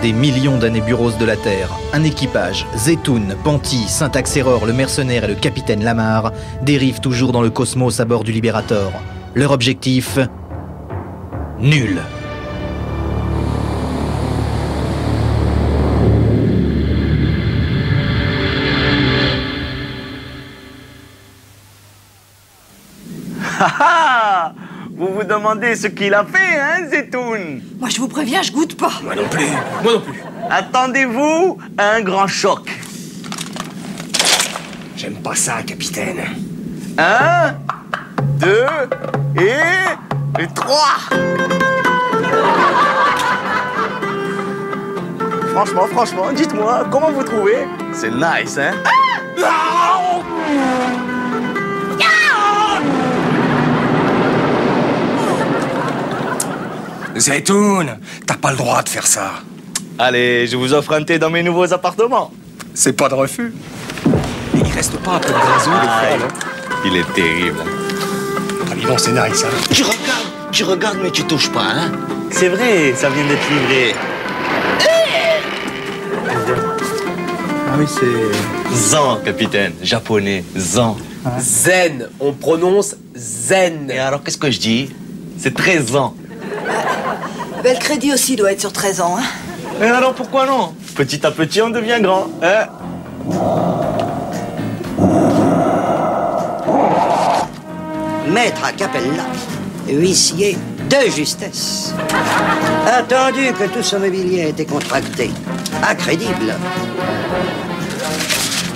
des millions d'Anéburos de la Terre, un équipage, Zetoun, Panty, Syntax-Error, le mercenaire et le capitaine Lamar, dérivent toujours dans le cosmos à bord du Liberator. Leur objectif... nul. Vous vous demandez ce qu'il a fait, hein, Zetoun? Moi, je vous préviens, je goûte pas. Moi non plus, moi non plus. Attendez-vous à un grand choc. J'aime pas ça, capitaine. 1, 2 et 3. Franchement, dites-moi, comment vous trouvez? C'est nice, hein? Zetoun, t'as pas le droit de faire ça. Allez, je vous offre un thé dans mes nouveaux appartements. C'est pas de refus. Et il reste pas un peu de gazou, des fois, non? Il est terrible. Ah, dis donc, c'est nice, hein? Tu regardes, mais tu touches pas, hein? C'est vrai, ça vient d'être livré. Ah oui, c'est... Zan, capitaine, japonais, Zan. Zen, on prononce zen. Et alors, qu'est-ce que je dis? C'est très Zan. Ben, le crédit aussi doit être sur 13 ans, hein. Et alors, pourquoi non? Petit à petit, on devient grand, hein? Maître à Capella, huissier de justesse. Attendu que tout ce mobilier a été contracté, accrédible.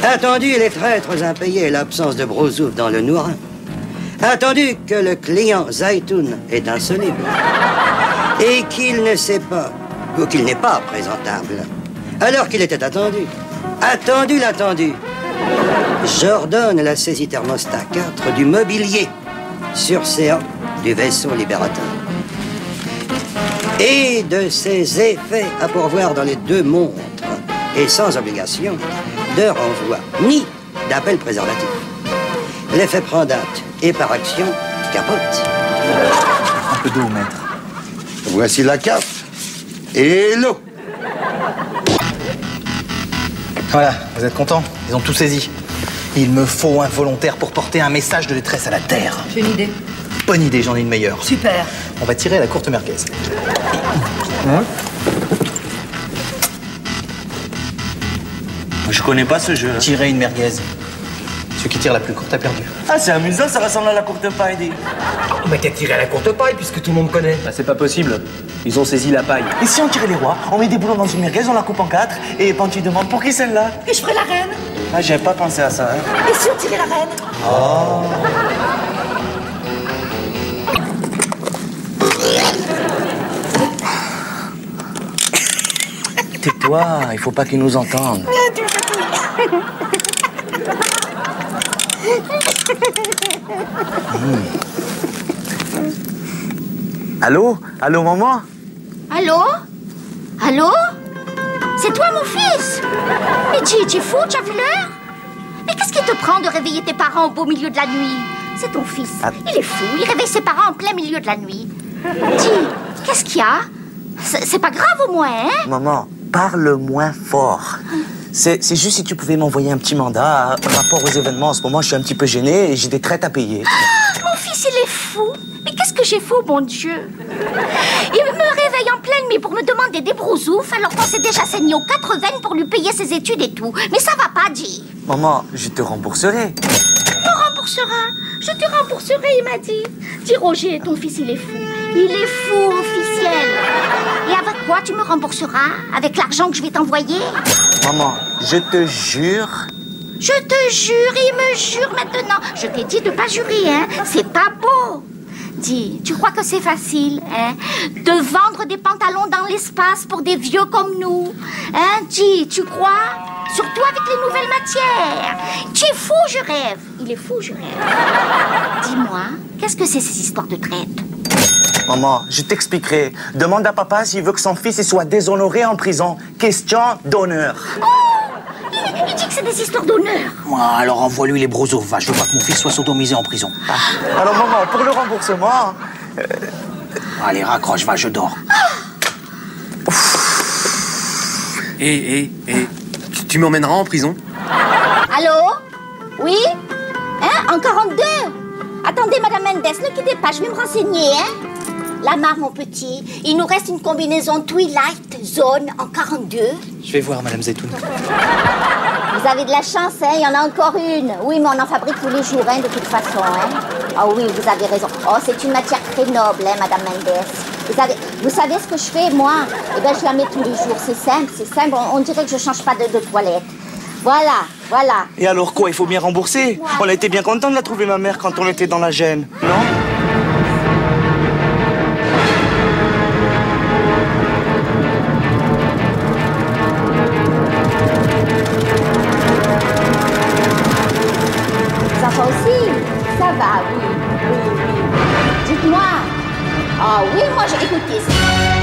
Attendu les traîtres impayés et l'absence de Brozouf dans le Nourin. Attendu que le client Zetoun est insoluble. Et qu'il ne sait pas, ou qu'il n'est pas présentable, alors qu'il était attendu. Attendu l'attendu. J'ordonne la saisie thermostat 4 du mobilier surséant du vaisseau libérateur. Et de ses effets à pourvoir dans les 2 montres, et sans obligation de renvoi, ni d'appel préservatif. L'effet prend date, et par action, capote. Un peu d'eau, maître. Voici la carte et l'eau. Voilà, vous êtes contents? Ils ont tout saisi. Il me faut un volontaire pour porter un message de détresse à la Terre. J'ai une idée. Bonne idée, j'en ai une meilleure. Super. On va tirer à la courte merguez. Je connais pas ce jeu. Tirer une merguez. Celui qui tire la plus courte a perdu. Ah, c'est amusant, ça ressemble à la courte paille. Mais t'as tiré à la courte paille puisque tout le monde connaît. Bah, c'est pas possible. Ils ont saisi la paille. Et si on tirait les rois, on met des boulons dans une merguez, on la coupe en 4, et Panty demande pour qui celle-là? Et je ferai la reine. Ah, j'avais pas pensé à ça, hein. Et si on tirait la reine? Tais-toi, il faut pas qu'ils nous entendent. Allô? Allô, maman? Allô? Allô? C'est toi, mon fils? Mais tu es fou, tu as vu l'heure? Mais qu'est-ce qui te prend de réveiller tes parents au beau milieu de la nuit? C'est ton fils. Il est fou, il réveille ses parents en plein milieu de la nuit. Dis, qu'est-ce qu'il y a? C'est pas grave au moins, hein? Maman, parle moins fort. C'est juste si tu pouvais m'envoyer un petit mandat par rapport aux événements. En ce moment, je suis un petit peu gêné et j'ai des traites à payer. Mon fils, il est fou. Mais qu'est-ce que j'ai fait, mon Dieu? Il me réveille en pleine nuit pour me demander des brousoufs alors qu'on s'est déjà saigné aux 80 pour lui payer ses études et tout. Mais ça va pas, dis. Maman, je te rembourserai. Me remboursera. Je te rembourserai, il m'a dit. Dis, Roger, ton fils, il est fou. Il est fou, officiel. Et avec quoi tu me rembourseras? Avec l'argent que je vais t'envoyer? Maman, je te jure. Je te jure, il me jure maintenant. Je t'ai dit de pas jurer, hein. C'est pas beau. Dis, tu crois que c'est facile, hein, de vendre des pantalons dans l'espace pour des vieux comme nous? Hein, dis, tu crois? Surtout avec les nouvelles matières. Tu es fou, je rêve. Il est fou, je rêve. Dis-moi, qu'est-ce que c'est ces histoires de traite? Maman, je t'expliquerai. Demande à papa s'il veut que son fils soit déshonoré en prison. Question d'honneur. Oh! Il dit que c'est des histoires d'honneur. Moi, alors envoie-lui les brosos, va. Je veux pas que mon fils soit sodomisé en prison. Alors maman, pour le remboursement... Allez, raccroche, va, je dors. Tu m'emmèneras en prison? Allô? Oui? Hein? En 42? Attendez, Madame Mendes, ne quittez pas, je vais me renseigner, hein? Lamar, mon petit, il nous reste une combinaison Twilight Zone en 42. Je vais voir, Madame Zetoun. Vous avez de la chance, hein? Il y en a encore une. Oui, mais on en fabrique tous les jours, hein, de toute façon, hein? Oh oui, vous avez raison. Oh, c'est une matière très noble, hein, Madame Mendes. Vous savez ce que je fais, moi? Eh bien, je la mets tous les jours. C'est simple, c'est simple. On dirait que je change pas de toilette. Voilà, voilà. Et alors quoi? Il faut bien rembourser. Ouais. On a été bien contents de la trouver, ma mère, quand on était dans la gêne, non? Ça va aussi? Ça va, oui, oui, oui. Dites-moi. Ah oui, moi, écoutez.